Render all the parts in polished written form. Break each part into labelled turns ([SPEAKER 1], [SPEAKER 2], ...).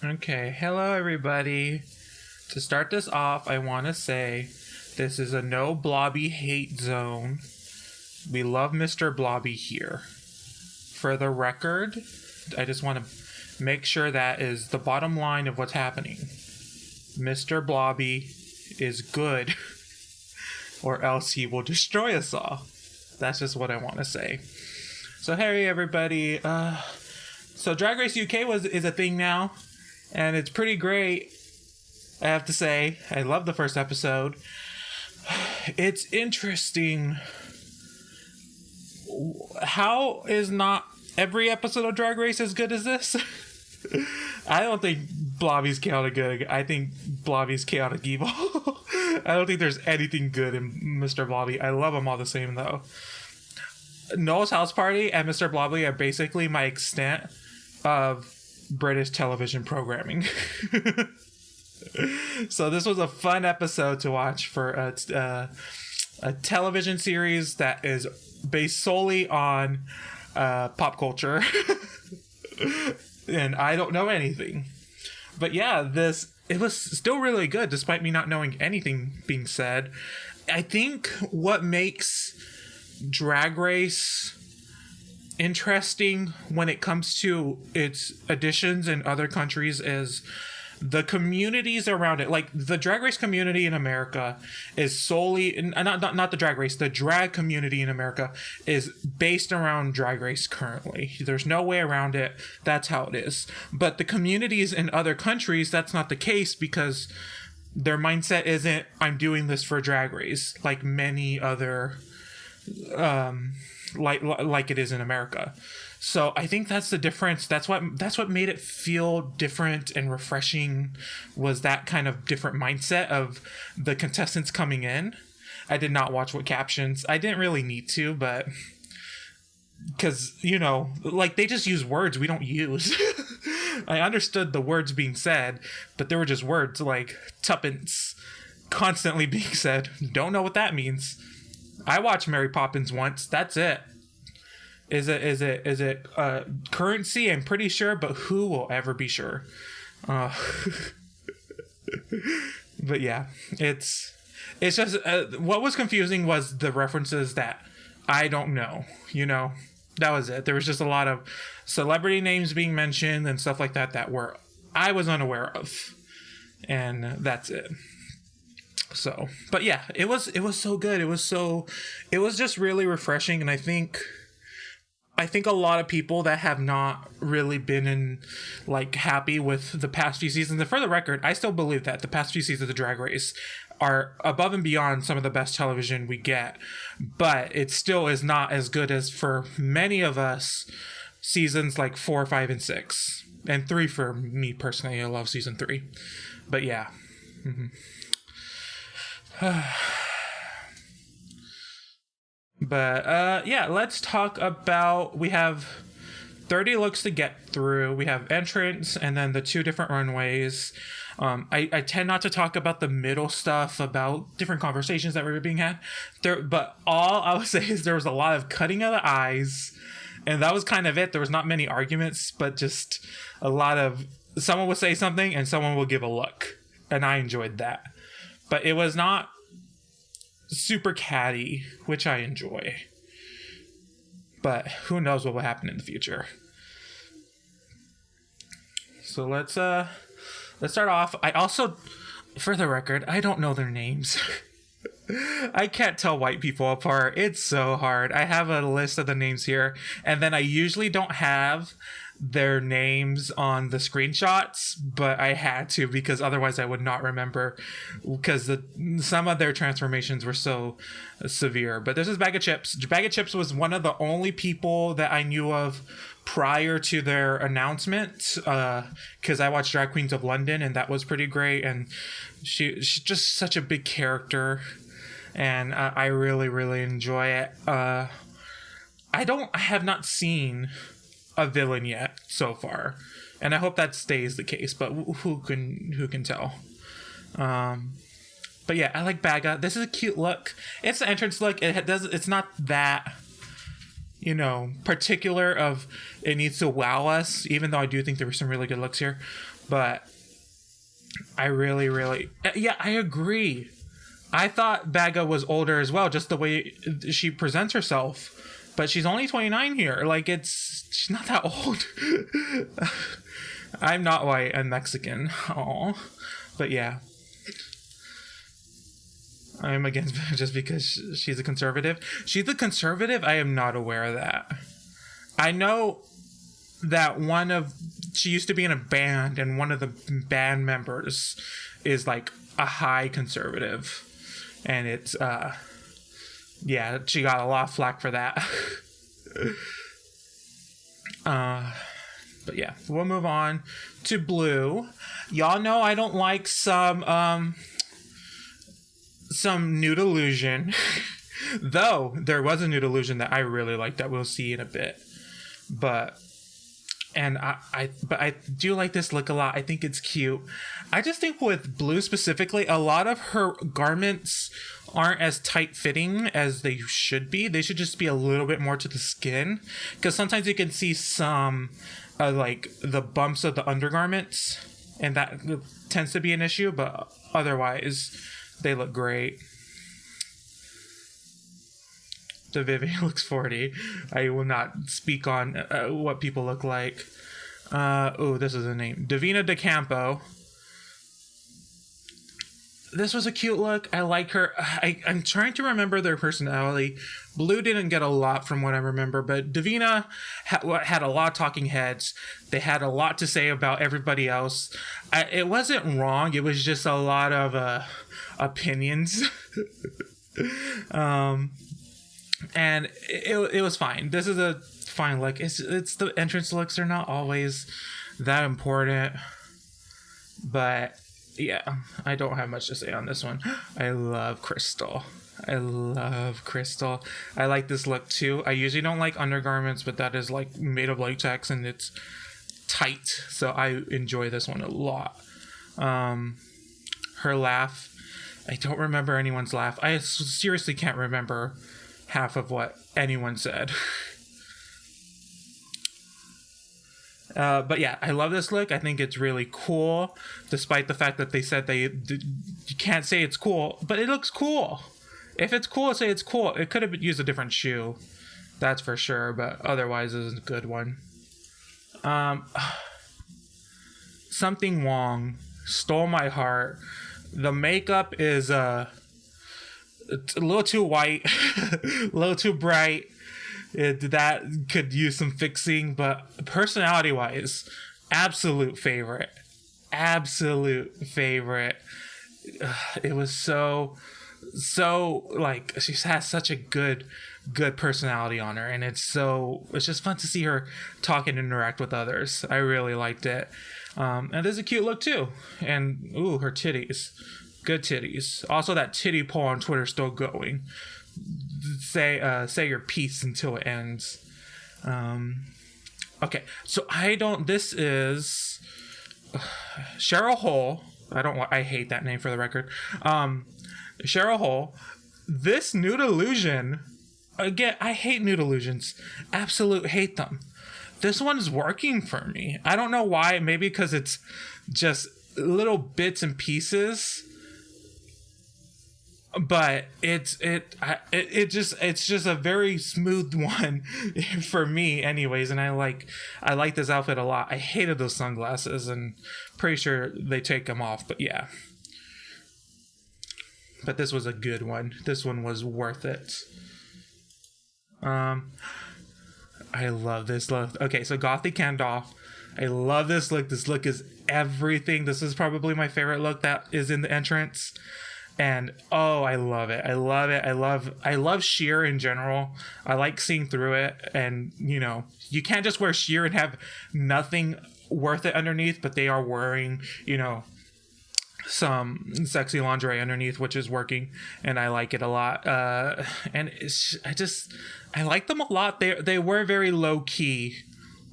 [SPEAKER 1] Okay, hello everybody. To start this off, I want to say this is a no Blobby hate zone. We love Mr. Blobby here. For the record, I just want to make sure that is the bottom line of what's happening. Mr. Blobby is good, or else he will destroy us all. That's just what I want to say. So hey everybody, so Drag Race UK is a thing now, and it's pretty great. I have to say, I love the first episode. It's interesting. How is not every episode of Drag Race as good as this? I don't think Blobby's chaotic good. I think Blobby's chaotic evil. I don't think there's anything good in Mr. Blobby. I love them all the same though. Noel's House Party and Mr. Blobby are basically my extent of British television programming. So this was a fun episode to watch for a television series that is based solely on pop culture. And I don't know anything. But yeah, it was still really good despite me not knowing anything being said. I think what makes Drag Race interesting when it comes to its additions in other countries is the communities around it. Like the Drag Race community in America is solely not the Drag Race, the drag community in America is based around Drag Race currently. There's no way around it. That's how it is. But the communities in other countries, that's not the case because their mindset isn't I'm doing this for Drag Race like many other like it is in America. So I think that's the difference. That's what made it feel different and refreshing, was that kind of different mindset of the contestants coming in. I did not watch with captions. I didn't really need to, but because, like they just use words we don't use. I understood the words being said, but there were just words like tuppence constantly being said. Don't know what that means. I watched Mary Poppins once. That's it. Is it currency? I'm pretty sure, but who will ever be sure? But yeah, it's just what was confusing was the references that I don't know. That was it. There was just a lot of celebrity names being mentioned and stuff like that I was unaware of, and that's it. So, but yeah, it was so good. It was just really refreshing, and I think a lot of people that have not really been happy with the past few seasons, and for the record, I still believe that the past few seasons of Drag Race are above and beyond some of the best television we get, but it still is not as good as for many of us seasons like 4, 5, and 6, and 3 for me personally. I love season 3, but yeah. But yeah, let's talk about, we have 30 looks to get through. We have entrance and then the 2 different runways. I tend not to talk about the middle stuff, about different conversations that were being had there, but all I would say is there was a lot of cutting of the eyes, and that was kind of it. There was not many arguments, but just a lot of someone would say something and someone will give a look, and I enjoyed that. But it was not super catty, which I enjoy. But who knows what will happen in the future. So let's start off. I also, for the record, I don't know their names. I can't tell white people apart. It's so hard. I have a list of the names here, and then I usually don't have their names on the screenshots, but I had to because otherwise I would not remember, because some of their transformations were so severe. But this is Bag of Chips. Bag of Chips was one of the only people that I knew of prior to their announcement, because I watched Drag Queens of London and that was pretty great, and she's just such a big character, and I really, really enjoy it. I have not seen a villain yet so far, and I hope that stays the case, but who can tell. But yeah, I like Baga. This is a cute look. It's the entrance look. It's not that particular of it needs to wow us, even though I do think there were some really good looks here. But I really, yeah, I agree. I thought Baga was older as well, just the way she presents herself. But she's only 29 here. Like, she's not that old. I'm not white, I'm Mexican. Aww. But yeah. I'm against just because she's a conservative. She's a conservative? I am not aware of that. I know that she used to be in a band, and one of the band members is like a high conservative. And it's, yeah, she got a lot of flack for that. But yeah, we'll move on to Blue. Y'all know I don't like some Nude Illusion. Though there was a Nude Illusion that I really liked that we'll see in a bit. But I do like this look a lot. I think it's cute. I just think with Blue specifically, a lot of her garments aren't as tight fitting as they should be. They should just be a little bit more to the skin, because sometimes you can see some like the bumps of the undergarments, and that tends to be an issue, but otherwise they look great. The Vivian looks 40. I will not speak on what people look like. This is a name. Davina De Campo. This was a cute look. I like her. I'm trying to remember their personality. Blue didn't get a lot from what I remember, but Davina had a lot of talking heads. They had a lot to say about everybody else. It wasn't wrong. It was just a lot of opinions. And it was fine. This is a fine look. It's the entrance looks are not always that important, but yeah, I don't have much to say on this one. I love Crystal. I like this look too. I usually don't like undergarments, but that is like made of latex and it's tight, so I enjoy this one a lot. Her laugh, I don't remember anyone's laugh. I seriously can't remember half of what anyone said. But yeah, I love this look. I think it's really cool, despite the fact that they said you can't say it's cool, but it looks cool. If it's cool, say it's cool. It could have used a different shoe, that's for sure, but otherwise it's a good one. Something Wong stole my heart. The makeup is it's a little too white, a little too bright. That could use some fixing, but personality wise, absolute favorite. It was so like, she has such a good personality on her, and it's just fun to see her talk and interact with others. I really liked it. And there's a cute look too, and her titties, good titties. Also, that titty poll on Twitter still going. Say your piece until it ends. Okay, so this is Cheryl Hole. I hate that name, for the record. Cheryl Hole. This Nude Illusion, again, I hate Nude Illusions. Absolute hate them. This one is working for me. I don't know why. Maybe because it's just little bits and pieces. But it's just a very smooth one for me anyways, and I like this outfit a lot. I hated those sunglasses, and pretty sure they take them off, but yeah. But this was a good one. This one was worth it. I love this look. Okay, so Gothy Kendall. I love this look. This look is everything. This is probably my favorite look that is in the entrance. And I love it. I love sheer in general. I like seeing through it, and you can't just wear sheer and have nothing worth it underneath, but they are wearing, some sexy lingerie underneath, which is working, and I like it a lot. And I like them a lot. They were very low key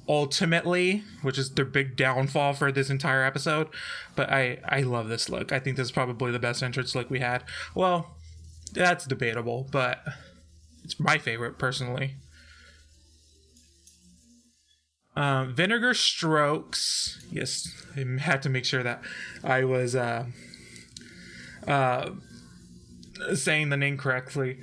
[SPEAKER 1] ultimately, which is their big downfall for this entire episode, but I love this look. I think this is probably the best entrance look we had. Well, that's debatable, but it's my favorite personally. Vinegar Strokes. Yes, I had to make sure that I was saying the name correctly.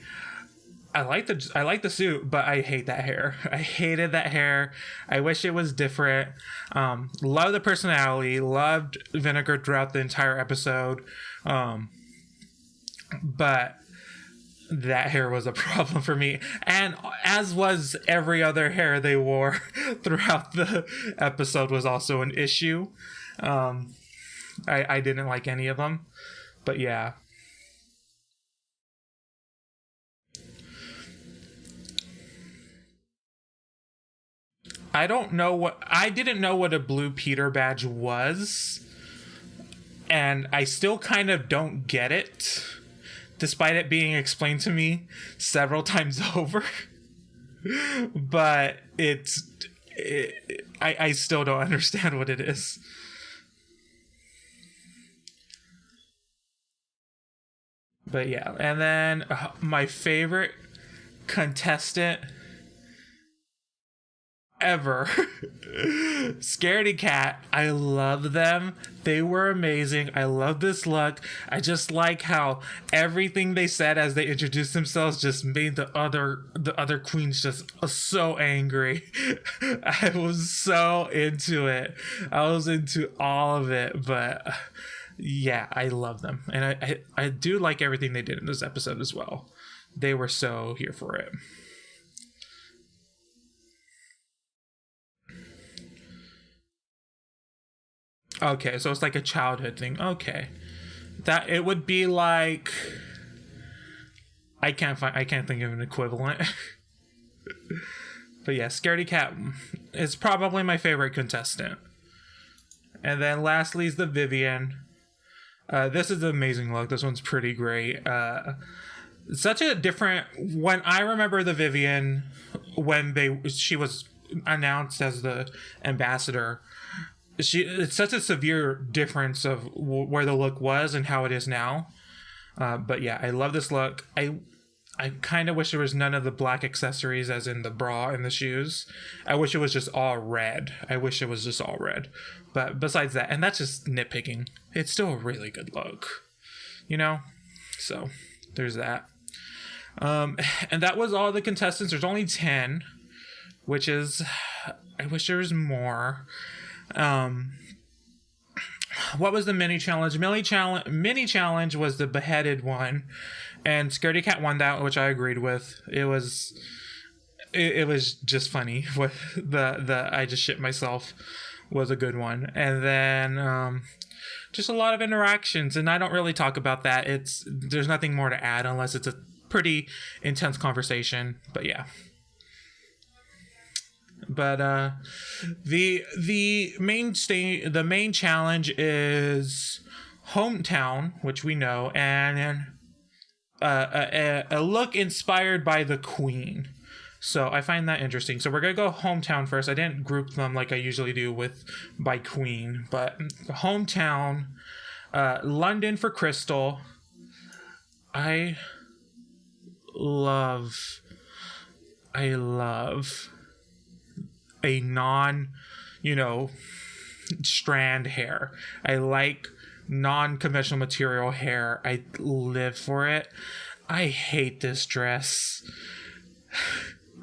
[SPEAKER 1] I like the suit, but I hate that hair. I hated that hair. I wish it was different. Love the personality. Loved Vinegar throughout the entire episode. But that hair was a problem for me, and as was every other hair they wore throughout the episode was also an issue. I didn't like any of them, but yeah. I didn't know what a Blue Peter badge was, and I still kind of don't get it, despite it being explained to me several times over. But I still don't understand what it is. But yeah, and then my favorite contestant ever, Scaredy Cat. I love them. They were amazing. I love this look. I just like how everything they said as they introduced themselves just made the other queens just so angry. I was so into it. I was into all of it, but yeah, I love them, and I do like everything they did in this episode as well. They were so here for it. Okay, so it's like a childhood thing. Okay. That it would be like I can't think of an equivalent. But yeah, Scaredy Cat is probably my favorite contestant. And then lastly is the Vivienne. This is an amazing look. This one's pretty great. Such a different when I remember the Vivienne when she was announced as the ambassador. It's such a severe difference of where the look was and how it is now. But yeah, I love this look. I kind of wish there was none of the black accessories, as in the bra and the shoes. I wish it was just all red. But besides that, and that's just nitpicking, it's still a really good look, you know? So there's that. And that was all the contestants. There's only 10, which is, I wish there was more. What was the mini challenge? Mini challenge was the beheaded one, and Scaredy Cat won that, which I agreed with. It was just funny. What the I just shit myself was a good one, and then just a lot of interactions, and I don't really talk about that. There's nothing more to add unless it's a pretty intense conversation. But yeah. But the main challenge is hometown, which we know, and a look inspired by the Queen. So I find that interesting. So we're gonna go hometown first. I didn't group them like I usually do by Queen, but hometown, London for Crystal. I love a non, strand hair. I like non-conventional material hair. I live for it. I hate this dress.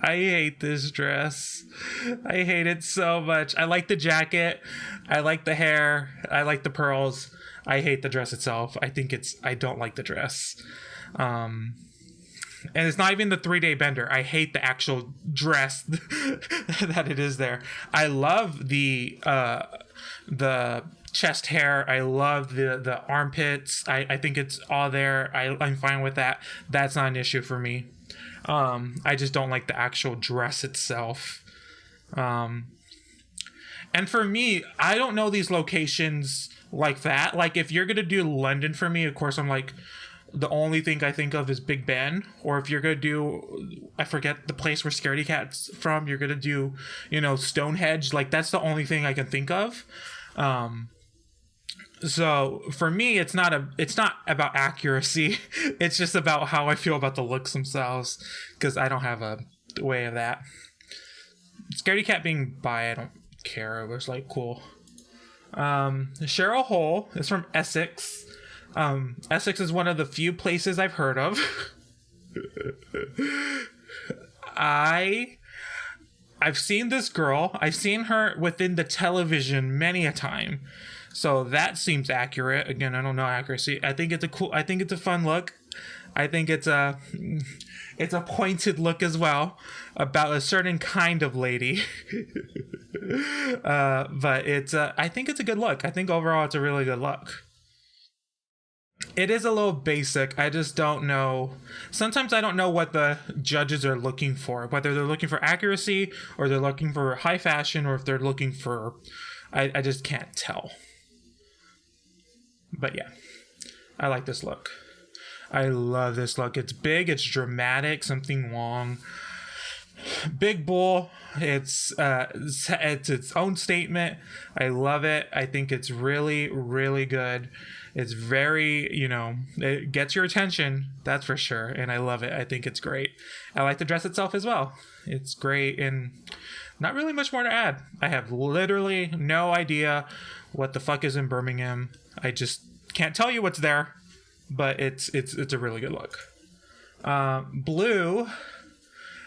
[SPEAKER 1] I hate this dress. I hate it so much. I like the jacket. I like the hair. I like the pearls. I hate the dress itself. I don't like the dress. And it's not even the 3-day bender. I hate the actual dress that it is there. I love the chest hair. I love the armpits. I think it's all there. I'm fine with that. That's not an issue for me. I just don't like the actual dress itself. And for me, I don't know these locations like that. Like, if you're going to do London for me, of course, I'm like, the only thing I think of is Big Ben. Or if you're going to do, I forget the place where Scaredy Cat's from, you're going to do, Stonehenge. Like, that's the only thing I can think of. So for me, it's not about accuracy. It's just about how I feel about the looks themselves, because I don't have a way of that. Scaredy Cat being bi, I don't care. It was like cool. Cheryl Hole is from Essex. Essex is one of the few places I've heard of. I've seen this girl. I've seen her within the television many a time. So that seems accurate. Again, I don't know accuracy. I think it's a fun look. I think it's a pointed look as well about a certain kind of lady. But I think it's a good look. I think overall it's a really good look. It is a little basic. I just don't know. Sometimes I don't know what the judges are looking for, whether they're looking for accuracy or they're looking for high fashion or if they're looking for, I just can't tell. But yeah, I like this look. I love this look. It's big, it's dramatic, something long. Big bull. It's its own statement. I love it. I think it's really, really good. It's very, it gets your attention, that's for sure. And I love it. I think it's great. I like the dress itself as well. It's great and not really much more to add. I have literally no idea what the fuck is in Birmingham. I just can't tell you what's there, but it's a really good look. Blue.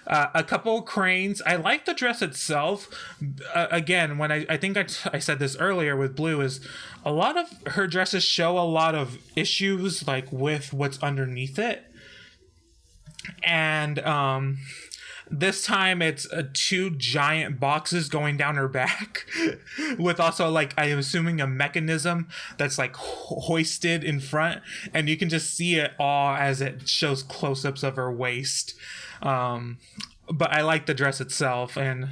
[SPEAKER 1] A couple cranes. I like the dress itself. Again, when I think I said this earlier with Blue, is a lot of her dresses show a lot of issues like with what's underneath it. And this time it's two giant boxes going down her back with also like I'm assuming a mechanism that's like hoisted in front, and you can just see it all as it shows close-ups of her waist. But I like the dress itself, and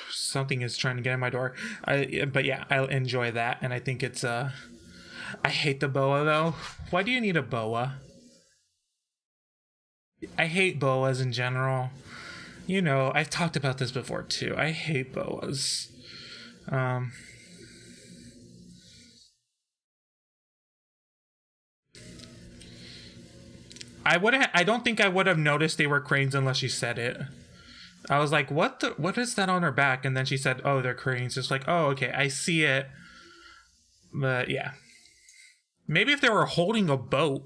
[SPEAKER 1] something is trying to get in my door. But yeah, I enjoy that, and I think it's I hate the boa though. Why do you need a boa? I hate boas in general. I've talked about this before too. I hate boas. I don't think I would have noticed they were cranes unless she said it. I was like, what is that on her back? And then she said, oh, they're cranes. It's like, oh, okay, I see it. But yeah. Maybe if they were holding a boat.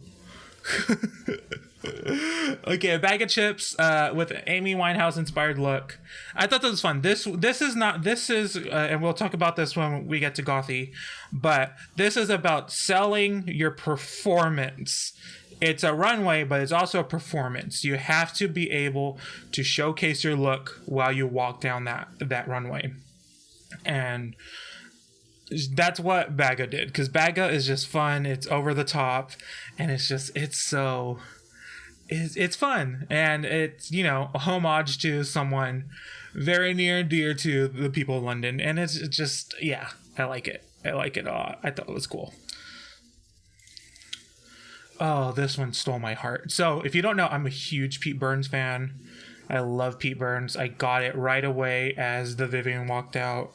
[SPEAKER 1] Okay, a bag of chips with Amy Winehouse inspired look. I thought this was fun. This is and we'll talk about this when we get to Gothy, but this is about selling your performance. It's a runway, but it's also a performance. You have to be able to showcase your look while you walk down that runway. And that's what Baga did, because Baga is just fun. It's over the top, and it's fun, and it's a homage to someone very near and dear to the people of London, and it's just I like it a lot. I thought it was cool. Oh, this one stole my heart. So if you don't know, I'm a huge Pete Burns fan. I love Pete Burns. I got it right away as the Vivienne walked out,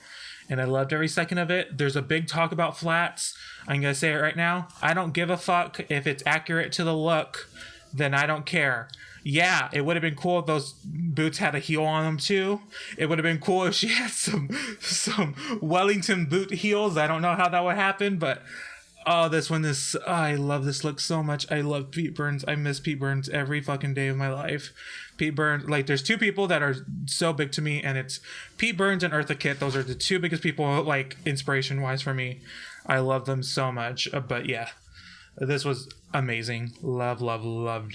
[SPEAKER 1] and I loved every second of it. There's a big talk about flats. I'm going to say it right now. I don't give a fuck if it's accurate to the look. Then I don't care. Yeah, it would have been cool if those boots had a heel on them too. It would have been cool if she had some Wellington boot heels. I don't know how that would happen, but I love this look so much. I love Pete Burns. I miss Pete Burns every fucking day of my life. Pete Burns, like, there's two people that are so big to me, and it's Pete Burns and Eartha Kitt. Those are the two biggest people, like, inspiration wise for me. I love them so much. But yeah, this was amazing. Loved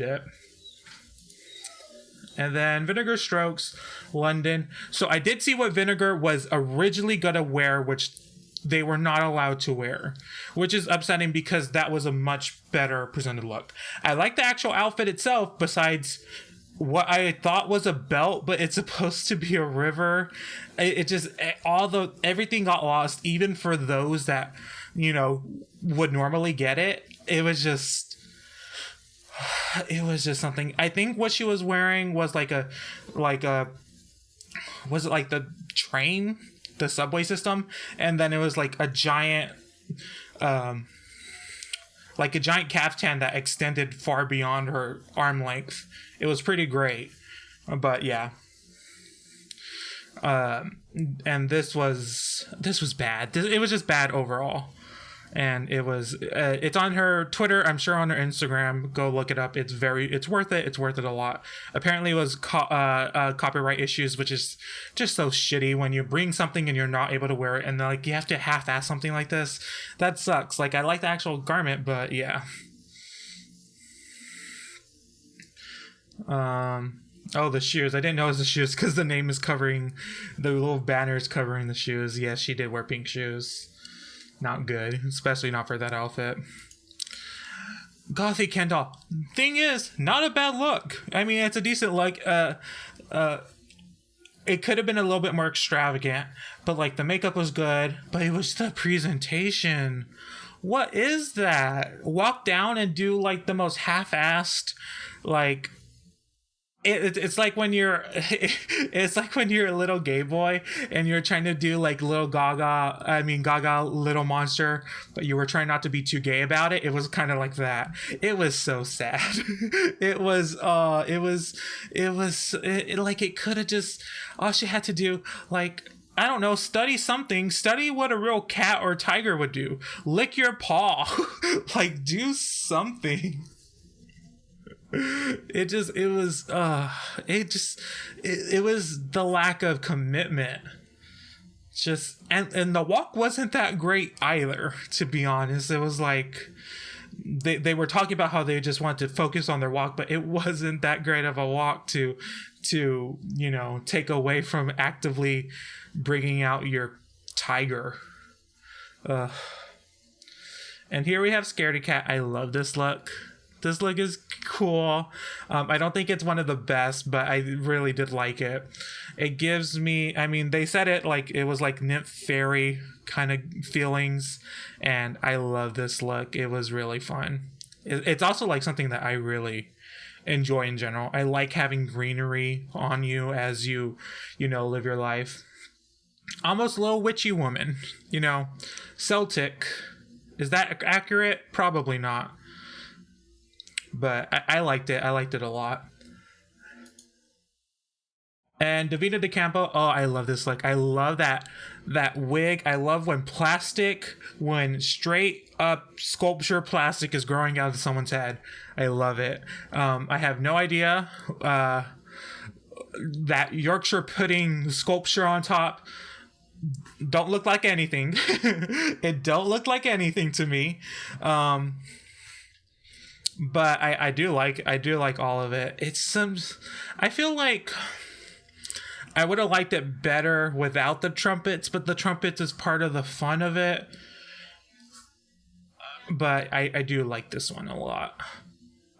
[SPEAKER 1] it. And then Vinegar Strokes, London. So I did see what Vinegar was originally gonna wear, which they were not allowed to wear, which is upsetting because that was a much better presented look. I like the actual outfit itself, besides what I thought was a belt, but it's supposed to be a river. Everything got lost, even for those that, would normally get it. It was just something. I think what she was wearing was was it like the train, the subway system, and then it was like a giant caftan that extended far beyond her arm length. It was pretty great. But yeah, And this was bad. It was just bad overall. And it's on her Twitter, I'm sure on her Instagram. Go look it up. It's worth it. It's worth it a lot. Apparently it was copyright issues, which is just so shitty when you bring something and you're not able to wear it, and like you have to half-ass something like this. That sucks. Like, I like the actual garment, but yeah. Oh, the shoes. I didn't know it was the shoes because the name is covering, the little banner's covering the shoes. Yes, she did wear pink shoes. Not good, especially not for that outfit. Gothy Kendall. Thing is, not a bad look. I mean, it's a decent look. It could have been a little bit more extravagant, but like the makeup was good, but it was the presentation. What is that? Walk down and do like the most half-assed, like, it's like when you're it's like when you're a little gay boy and you're trying to do like Gaga Little Monster, but you were trying not to be too gay about it. It was kind of like that. It was so sad. It could have just, all she had to do, like, I don't know, study something. Study what a real cat or tiger would do. Lick your paw. Like, do something. It was the lack of commitment. Just, and the walk wasn't that great either, to be honest. It was like they were talking about how they just wanted to focus on their walk, but it wasn't that great of a walk to you know, take away from actively bringing out your tiger. And here we have Scaredy Cat. I love this look. This look is cool. I don't think it's one of the best, but I really did like it. It gives me, I mean, they said it like it was like nymph fairy kind of feelings, and I love this look. It was really fun. It's also like something that I really enjoy in general. I like having greenery on you as you know, live your life. Almost little witchy woman, you know. Celtic. Is that accurate? Probably not. But I liked it. I liked it a lot. And Davina De Campo, oh, I love this look. I love that wig. I love when straight up sculpture plastic is growing out of someone's head. I love it. I have no idea that Yorkshire pudding sculpture on top don't look like anything. It don't look like anything to me. But I do like all of it. I feel like I would have liked it better without the trumpets, but the trumpets is part of the fun of it. But I do like this one a lot.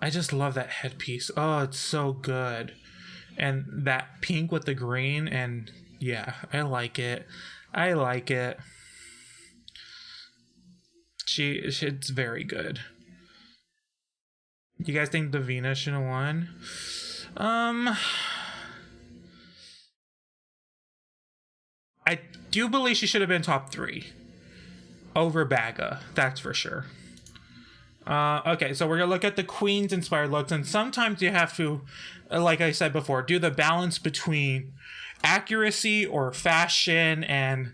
[SPEAKER 1] I just love that headpiece. Oh, it's so good. And that pink with the green, and yeah, I like it. It's very good. You guys think Davina should have won? I do believe she should have been top 3 over Baga. That's for sure. Okay, so we're gonna look at the Queen's inspired looks, and sometimes you have to, like I said before, do the balance between accuracy or fashion, and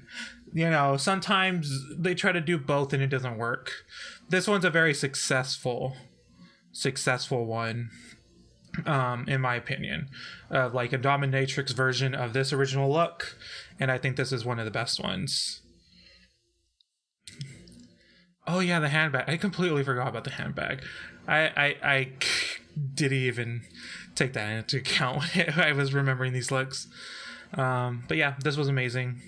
[SPEAKER 1] you know, sometimes they try to do both and it doesn't work. This one's a very successful one, in my opinion, like a dominatrix version of this original look, and I think this is one of the best ones. Oh yeah, the handbag. I completely forgot about the handbag. I didn't even take that into account when I was remembering these looks. But yeah, this was amazing.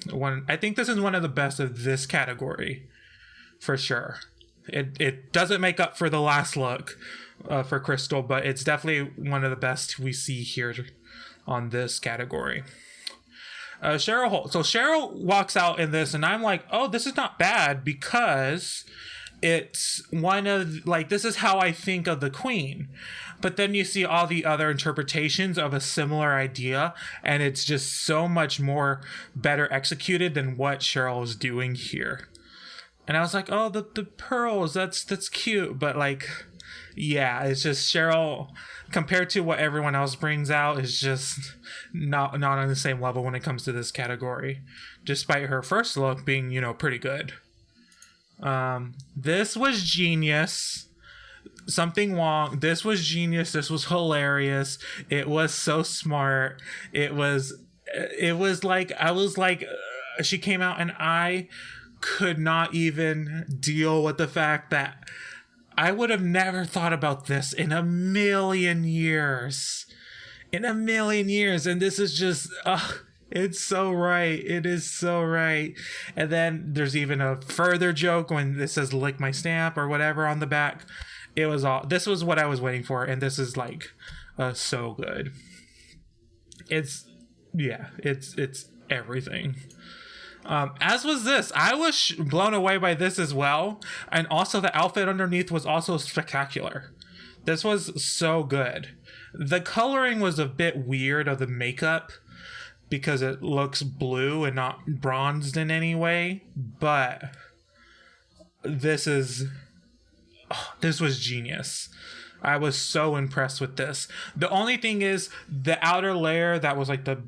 [SPEAKER 1] I think this is one of the best of this category, for sure. It doesn't make up for the last look for Crystal, but it's definitely one of the best we see here on this category. Cheryl Holt. So Cheryl walks out in this, and I'm like, oh, this is not bad, because it's one of, like, this is how I think of the Queen. But then you see all the other interpretations of a similar idea, and it's just so much more better executed than what Cheryl is doing here. And I was like, oh, the pearls, that's cute, but like, Yeah, it's just Cheryl compared to what everyone else brings out is just not on the same level when it comes to this category, despite her first look being, you know, pretty good. This was genius. Something wrong. This was genius. This was hilarious. It was so smart. It was like, I was like, she came out and I could not even deal with the fact that I would have never thought about this in a million years. In a million years. And this is just, it's so right. It is so right. And then there's even a further joke when it says lick my stamp or whatever on the back. It was all, this was what I was waiting for. And this is like, so good. It's everything. As was this. I was blown away by this as well. And also the outfit underneath was also spectacular. This was so good. The coloring was a bit weird of the makeup because it looks blue and not bronzed in any way. But this was genius. I was so impressed with this. The only thing is the outer layer that was like the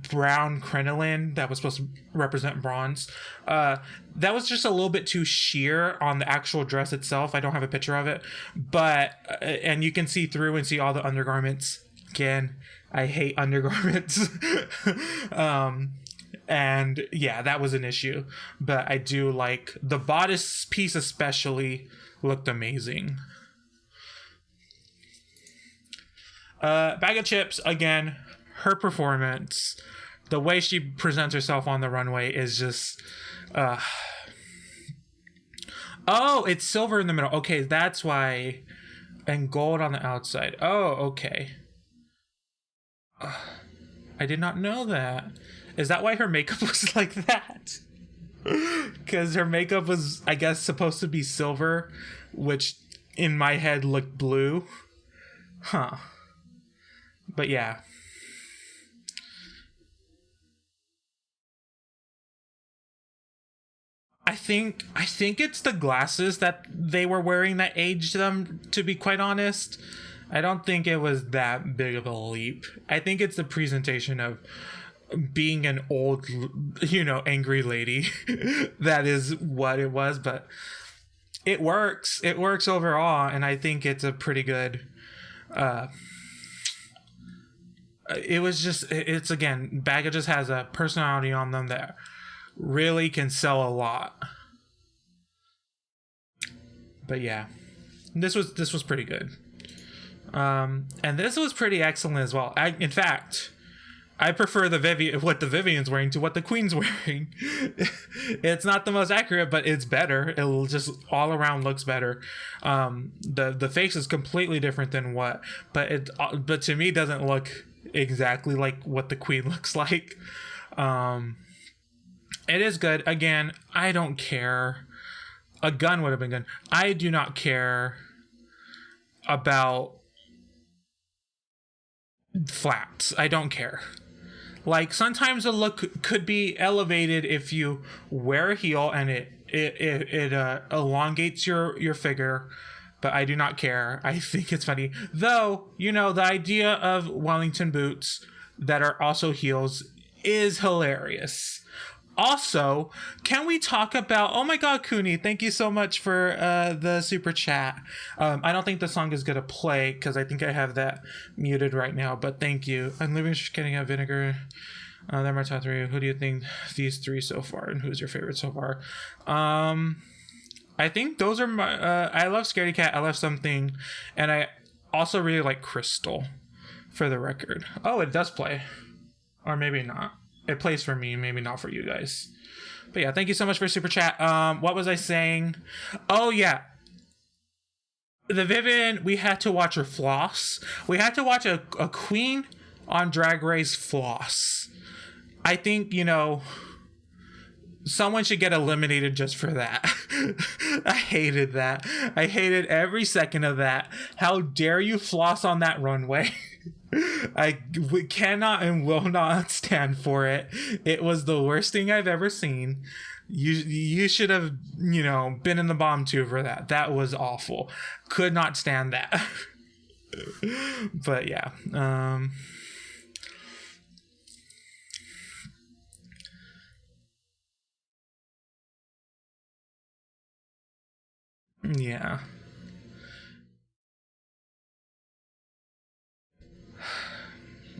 [SPEAKER 1] brown crinoline that was supposed to represent bronze. That was just a little bit too sheer on the actual dress itself. I don't have a picture of it, but and you can see through and see all the undergarments. Again, I hate undergarments. And yeah, that was an issue. But I do like the bodice piece especially looked amazing. Bag of Chips, again, her performance, the way she presents herself on the runway is just, oh, it's silver in the middle. Okay, that's why, and gold on the outside. Oh, okay. I did not know that. Is that why her makeup was like that? Because her makeup was, I guess, supposed to be silver, which in my head looked blue. Huh. But yeah. I think it's the glasses that they were wearing that aged them, to be quite honest. I don't think it was that big of a leap. I think it's the presentation of being an old, you know, angry lady. That is what it was, but it works. It works overall, and I think it's a pretty good it's again, Baga just has a personality on them that really can sell a lot. But yeah, this was pretty good. And this was pretty excellent as well. In fact, I prefer what the Vivien's wearing to what the Queen's wearing. It's not the most accurate, but it's better. It'll just all around looks better. The face is completely different than but to me doesn't look exactly like what the Queen looks like. It is good. Again, I don't care. A gun would have been good. I do not care about flats. I don't care. Like, sometimes a look could be elevated if you wear a heel and it elongates your figure, but I do not care. I think it's funny. Though, you know, the idea of Wellington boots that are also heels is hilarious. Also, can we talk about, oh my god, Cooney, thank you so much for the super chat. I don't think the song is gonna play because I think I have that muted right now, but thank you. I'm living getting out vinegar. They're my top three. Who do you think these three so far, and who's your favorite so far? I think those are my I love Scaredy Cat, I love Something, and I also really like Crystal, for the record. Oh, it does play, or maybe not. It plays for me, maybe not for you guys. But yeah, thank you so much for super chat. What was I saying? Oh yeah, the Vivian, we had to watch her floss. We had to watch a queen on Drag Race floss. I think, you know, someone should get eliminated just for that. I hated that. I hated every second of that. How dare you floss on that runway? We cannot and will not stand for it. It was the worst thing I've ever seen. You should have, been in the bomb tube for that. That was awful. Could not stand that. But yeah. Yeah.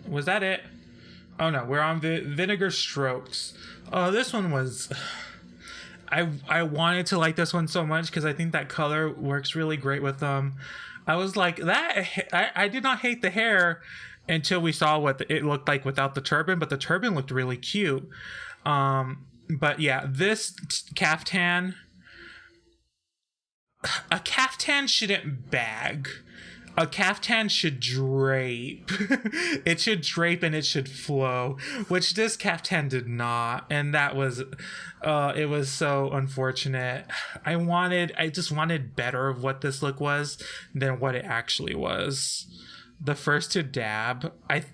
[SPEAKER 1] Was that it? Oh no, we're on Vinegar Strokes. Oh, this one was. I wanted to like this one so much because I think that color works really great with them. I was like that. I did not hate the hair until we saw what it looked like without the turban, but the turban looked really cute. But yeah, this caftan. A caftan shouldn't bag. A caftan should drape. It should drape and it should flow, which this caftan did not, and that was it was so unfortunate. I just wanted better of what this look was than what it actually was. The first to dab, I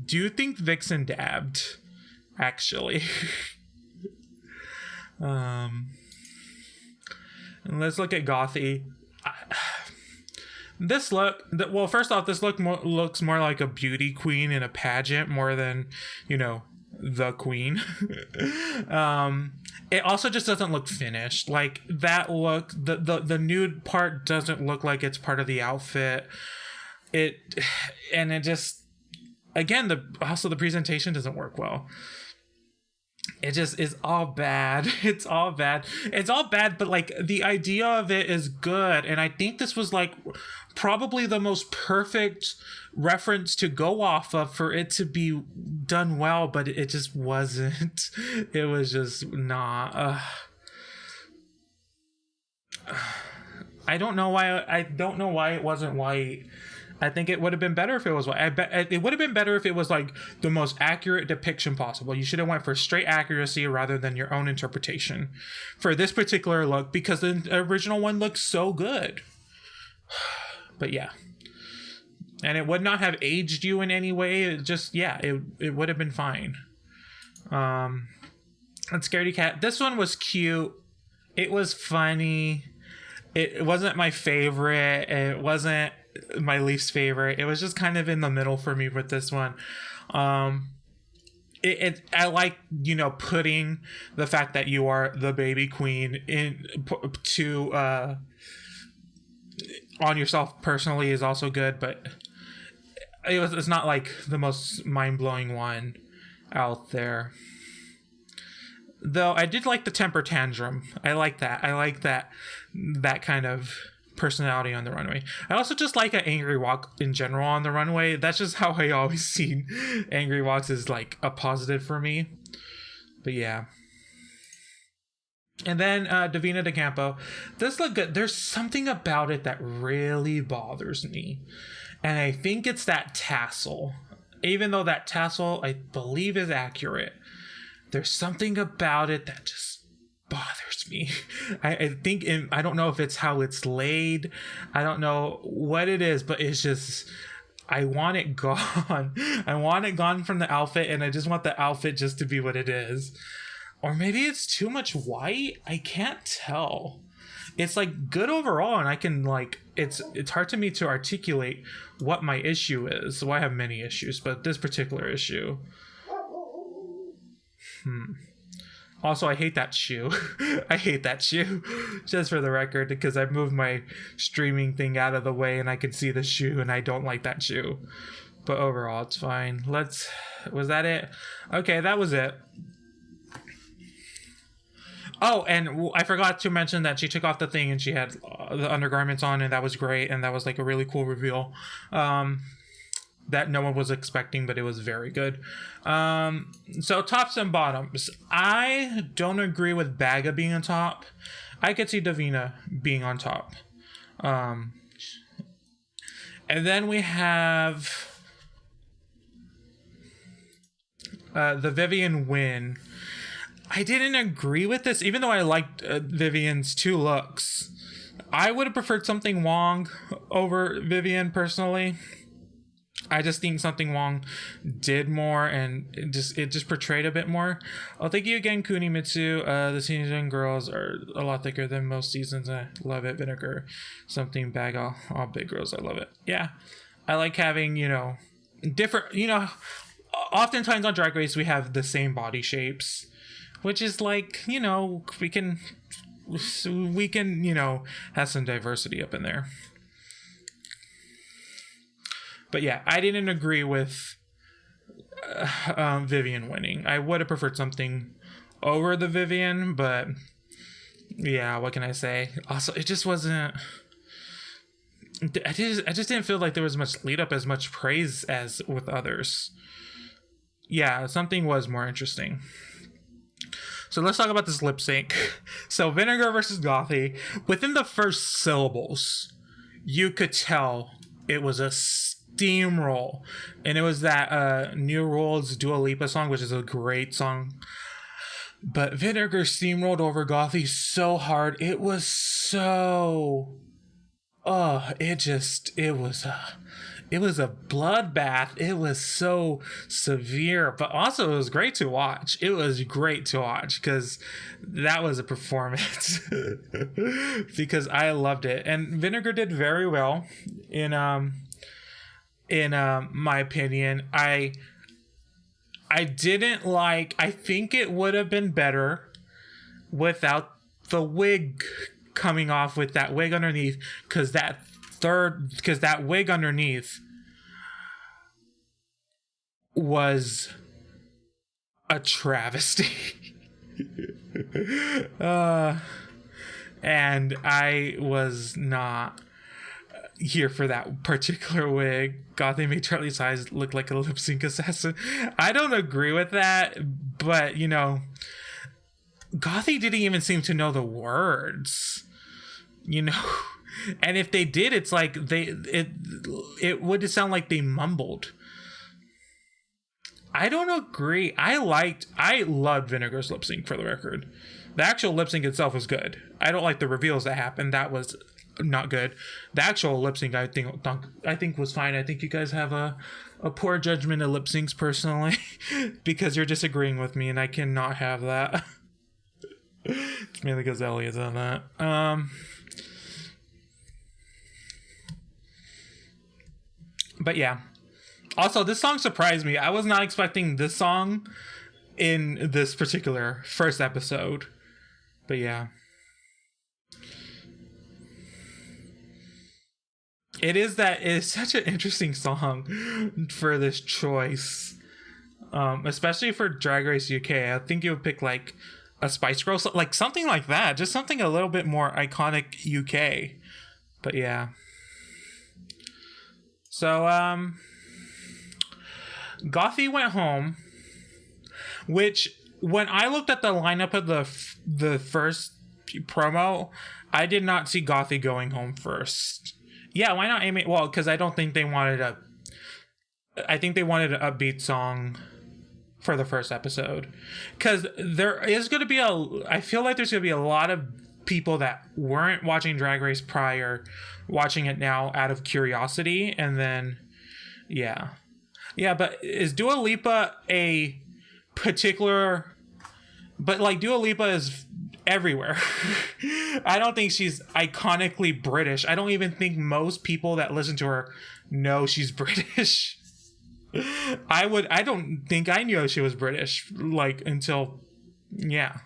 [SPEAKER 1] do think Vixen dabbed, actually. And let's look at Gothy. This look, well, first off, this looks more like a beauty queen in a pageant more than, the queen. It also just doesn't look finished. Like that look, the nude part doesn't look like it's part of the outfit. It just, again, the presentation doesn't work well. It just is all bad. It's all bad. It's all bad, but like the idea of it is good. And I think this was like probably the most perfect reference to go off of for it to be done well, but it just wasn't. It was just not. I don't know why. I don't know why it wasn't white. I think it would have been better if it was white. I bet it would have been better if it was like the most accurate depiction possible. You should have went for straight accuracy rather than your own interpretation for this particular look, because the original one looks so good. But yeah, and it would not have aged you in any way. It just, yeah, it would have been fine. And Scaredy Cat, this one was cute. It was funny. It wasn't my favorite. It wasn't my least favorite. It was just kind of in the middle for me with this one. I like, putting the fact that you are the baby queen on yourself personally is also good, but it's not like the most mind-blowing one out there. Though I did like the temper tantrum. I like that. I like that kind of personality on the runway. I also just like an angry walk in general on the runway. That's just how I always seen angry walks, is like a positive for me. But yeah. And then Divina De Campo. This look good. There's something about it that really bothers me. And I think it's that tassel. Even though that tassel, I believe, is accurate, there's something about it that just bothers me. I think, I don't know if it's how it's laid. I don't know what it is, but it's just, I want it gone. I want it gone from the outfit, and I just want the outfit just to be what it is. Or maybe it's too much white. I can't tell. It's like good overall, and I can like, it's hard to me to articulate what my issue is. So I have many issues, but this particular issue. Also, I hate that shoe. I hate that shoe, just for the record, because I moved my streaming thing out of the way and I could see the shoe, and I don't like that shoe. But overall, it's fine. Was that it? Okay, that was it. Oh, and I forgot to mention that she took off the thing and she had the undergarments on, and that was great, and that was like a really cool reveal. That no one was expecting, but it was very good. So tops and bottoms. I don't agree with Baga being on top. I could see Divina being on top. And then we have the Vivienne win. I didn't agree with this, even though I liked Vivienne's two looks. I would have preferred something Wong over Vivienne personally. I just think Something Wrong did more, and it just portrayed a bit more. Oh, thank you again, Kunimitsu. The season girls are a lot thicker than most seasons. I love it. Vinegar, Something Bag, all big girls. I love it. Yeah, I like having, different. Oftentimes on Drag Race we have the same body shapes, which is like, we can have some diversity up in there. But yeah, I didn't agree with Vivian winning. I would have preferred Something over the Vivian, but yeah, what can I say? Also, it just wasn't. I just didn't feel like there was much lead up, as much praise as with others. Yeah, Something was more interesting. So let's talk about this lip sync. So Vinegar versus Gothy. Within the first syllables, you could tell it was a steamroll, and it was that New Rules Dua Lipa song, which is a great song. But Vinegar steamrolled over Gothy so hard. It was so it was a bloodbath. It was so severe, but also it was great to watch. It was great to watch because that was a performance. Because I loved it, and Vinegar did very well in my opinion. I didn't like. I think it would have been better without the wig coming off, with that wig underneath, because that wig underneath was a travesty. And I was not here for that particular wig. God, they made Charlie Size look like a lip sync assassin. I don't agree with that, but Gothy didn't even seem to know the words, and if they did, it's like it would sound like they mumbled. I don't agree. I loved Vinegar's lip sync, for the record. The actual lip sync itself was good. I don't like the reveals that happened. That was not good. The actual lip sync, I think was fine. I think you guys have a poor judgment of lip syncs personally, because you're disagreeing with me, and I cannot have that. It's mainly because Elliot's on that. But yeah. Also, this song surprised me. I was not expecting this song in this particular first episode. But yeah. It's such an interesting song for this choice. Especially for Drag Race UK. I think you would pick like a Spice Girl, like something like that. Just something a little bit more iconic UK. But yeah. So, Gothy went home, which when I looked at the lineup of the first promo, I did not see Gothy going home first. Yeah, why not Amy? Well, because I don't think they wanted I think they wanted an upbeat song for the first episode. Because there is going to be I feel like there's going to be a lot of people that weren't watching Drag Race prior, watching it now out of curiosity, and then, yeah. Yeah, but is Dua Lipa a particular... But, like, Dua Lipa is everywhere. I don't think she's iconically British. I don't even think most people that listen to her know she's British. I don't think I knew she was British, like, until... Yeah.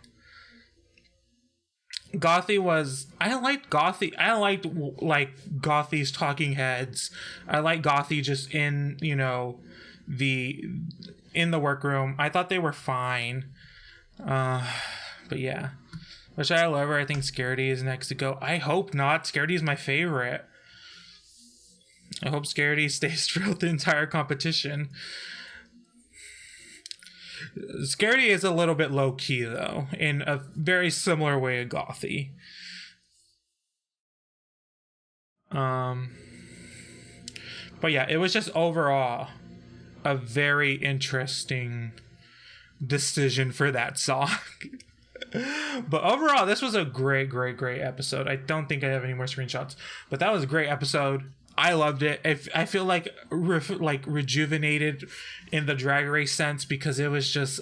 [SPEAKER 1] Gothy was... I liked Gothy. I liked, like, Gothy's talking heads. I like Gothy just in, in the workroom. I thought they were fine. But yeah. Which I love her. I think Scaredy is next to go. I hope not. Scaredy is my favorite. I hope Scaredy stays throughout the entire competition. Scaredy is a little bit low-key, though, in a very similar way to Gothy. But yeah, it was just overall a very interesting decision for that song. But overall, this was a great episode. I don't think I have any more screenshots, but that was a great episode. I loved it. If I feel like like rejuvenated in the Drag Race sense, because it was just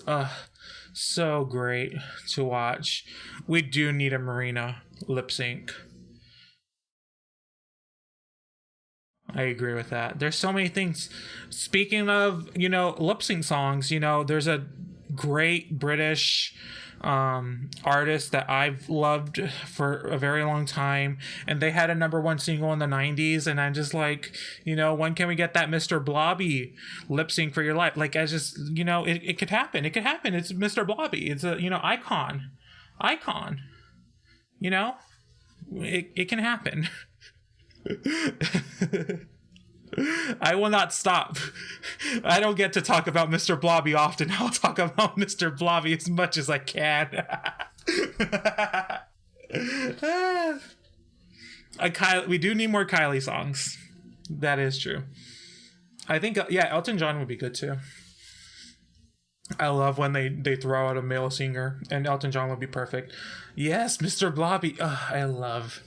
[SPEAKER 1] so great to watch. We do need a Marina lip sync. I agree with that. There's so many things. Speaking of, lip sync songs, there's a great British artist that I've loved for a very long time, and they had a number one single in the 90s, and I'm just like, when can we get that Mr. Blobby lip sync for your life? Like, I just, it could happen. It could happen. It's Mr. Blobby. It's a, icon. It can happen. I will not stop. I don't get to talk about Mr. Blobby often. I'll talk about Mr. Blobby as much as I can. We do need more Kylie songs. That is true. I think, Elton John would be good too. I love when they throw out a male singer, and Elton John would be perfect. Yes, Mr. Blobby. I love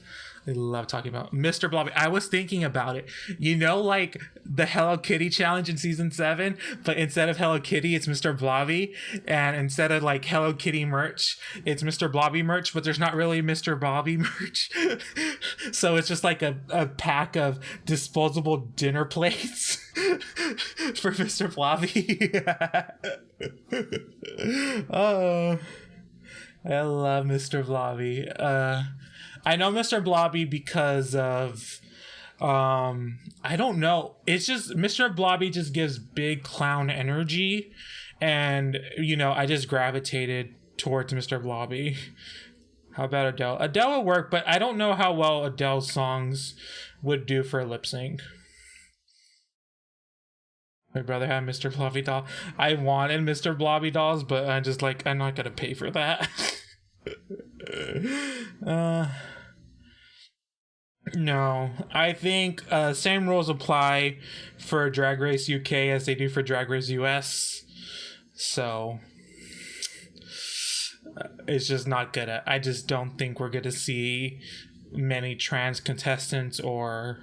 [SPEAKER 1] talking about Mr. Blobby. I was thinking about it. Like the Hello Kitty challenge in season 7, but instead of Hello Kitty, it's Mr. Blobby. And instead of like Hello Kitty merch, it's Mr. Blobby merch, but there's not really Mr. Blobby merch. So it's just like a pack of disposable dinner plates for Mr. Blobby. Oh, I love Mr. Blobby. I know Mr. Blobby because of I don't know. It's just Mr. Blobby just gives big clown energy, and I just gravitated towards Mr. Blobby. How about Adele? Adele would work, but I don't know how well Adele's songs would do for lip sync. My brother had Mr. Blobby doll. I wanted Mr. Blobby dolls, but I'm just like, I'm not gonna pay for that. No, I think same rules apply for Drag Race UK as they do for Drag Race US. So it's just not gonna. I just don't think we're gonna see many trans contestants or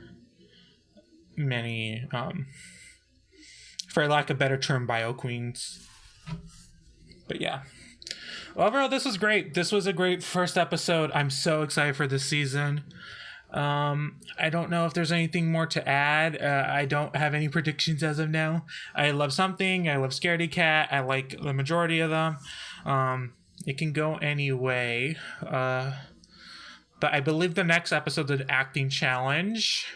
[SPEAKER 1] many, for lack of a better term, bio queens. But yeah. Overall, this was great. This was a great first episode. I'm so excited for this season. I don't know if there's anything more to add. I don't have any predictions as of now. I love something. I love Scaredy Cat. I like the majority of them. It can go any way. But I believe the next episode is an acting challenge,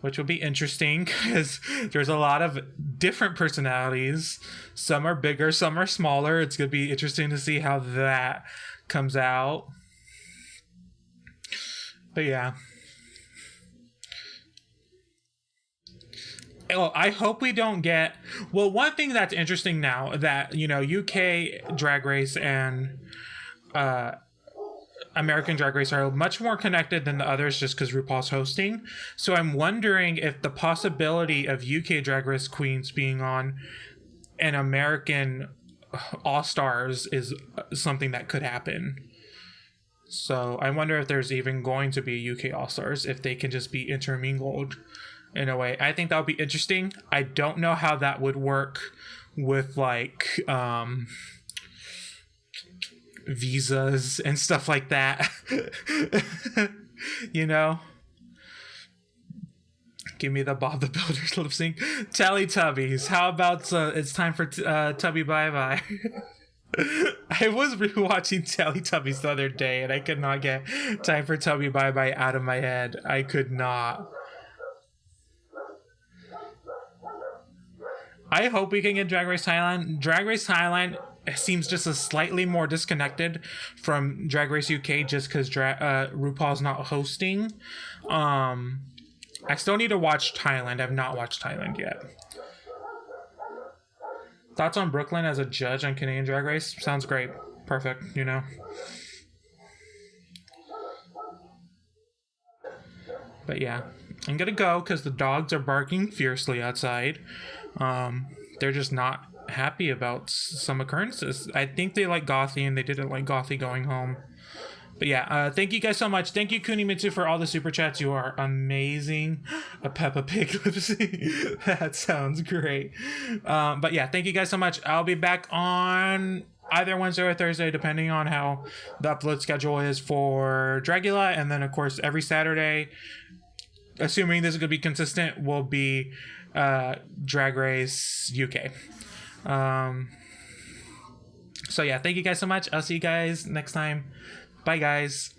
[SPEAKER 1] which will be interesting because there's a lot of different personalities. Some are bigger, some are smaller. It's going to be interesting to see how that comes out. But yeah. Well, I hope we don't get... Well, one thing that's interesting now that, UK Drag Race and American Drag Race are much more connected than the others just because RuPaul's hosting. So I'm wondering if the possibility of UK Drag Race queens being on an American All-Stars is something that could happen. So I wonder if there's even going to be UK All-Stars, if they can just be intermingled in a way. I think that would be interesting. I don't know how that would work with like visas and stuff like that. Give me the Bob the Builder lip sync. Teletubbies. How about it's time for Tubby Bye Bye? I was rewatching Teletubbies the other day and I could not get Time for Tubby Bye Bye out of my head. I could not. I hope we can get Drag Race Thailand. Drag Race Thailand seems just a slightly more disconnected from Drag Race UK just because RuPaul's not hosting. I still need to watch Thailand. I've not watched Thailand yet. Thoughts on Brooklyn as a judge on Canadian Drag Race? Sounds great. Perfect, But yeah, I'm gonna go because the dogs are barking fiercely outside. They're just not happy about some occurrences. I think they like Gothy and they didn't like Gothy going home. But yeah, thank you guys so much. Thank you, Kunimitsu, for all the super chats. You are amazing. A Peppa Pig lip sync. That sounds great. But yeah, thank you guys so much. I'll be back on either Wednesday or Thursday, depending on how the upload schedule is for Dragula. And then, of course, every Saturday, assuming this is going to be consistent, will be Drag Race UK. So yeah, thank you guys so much. I'll see you guys next time. Bye, guys.